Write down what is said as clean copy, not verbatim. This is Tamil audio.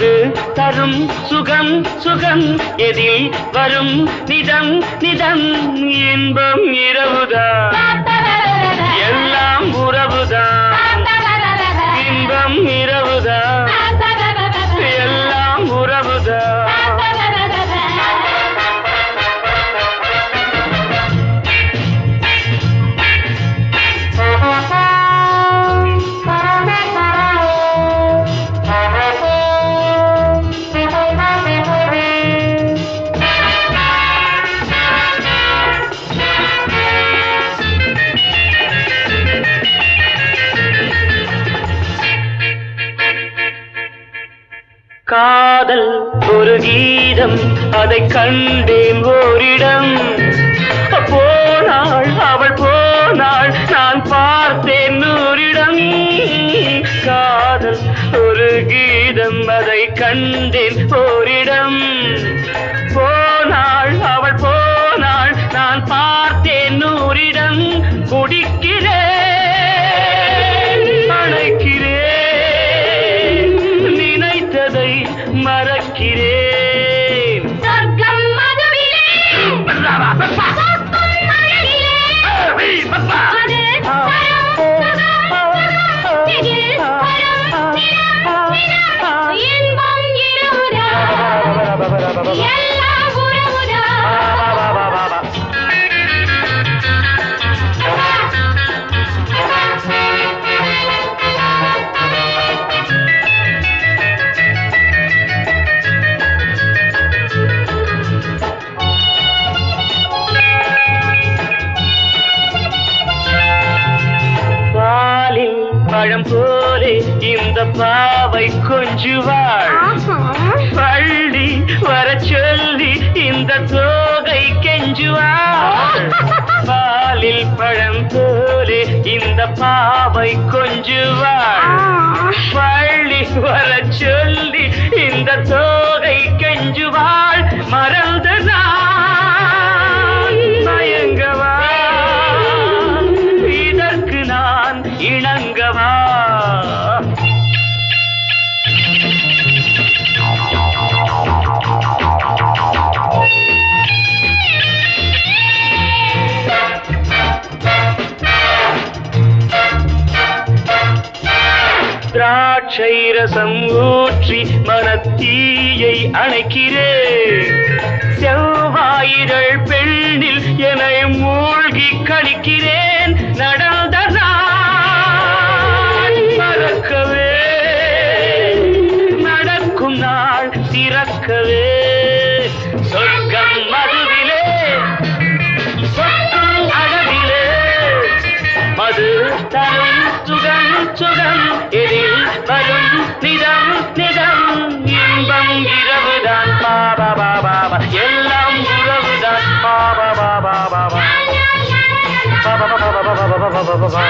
அது தரும் சுகம் சுகம் எதில் வரும் நிதம் நிதம் இன்பம் இரவுதான் எல்லாம் உறவுதான் இன்பம் இரவுதான் எல்லாம் உறவுதான் காதல் ஒரு கீதம் அதை கண்டேன் ஓரிடம் போனாள் அவள் போனாள் நான் பார்த்தேன் நூறிடம் காதல் ஒரு கீதம் அதை கண்டேன் ஓரிடம் போனாள் அவள் போனாள் நான் பார்த்தேன் நூறிடம் குடிக்கிறேன் அணைக்கிறேன் மறக்கிறேன் சொர்க்கம் மதுவிலே பழம் போலே இந்த பாவை கொஞ்சுவாள் பள்ளி வர சொல்லி இந்த தோகை கெஞ்சுவாள் பாலில் பழம் போலே இந்த பாவை கொஞ்சுவாள் பள்ளி வர சொல்லி இந்த தோகை கெஞ்சுவாள் மறந்த நான் மயங்கவா இதற்கு நான் இணங்கவா திராட்சை ரசம் ஊற்றி மனத்தீயை அணைக்கிறேன் செவ்வாயிரள் பெண்ணில் என்னை மூழ்கி கழிக்கிறேன் நடந்த நாள் மறக்கவே நடக்கும் நாள் திறக்கவே சொர்க்கம் மதுவிலே சொர்க்கம் அழகிலே மது தரும் சுகம் சுகம் எதில் வரும் நிதம் நிதம் இன்பம் இரவுதான் பாபா பாபா எல்லாம் உறவுதான் பாபா பாபா பாபா பாபா பாபா பாபா பாபா பாபா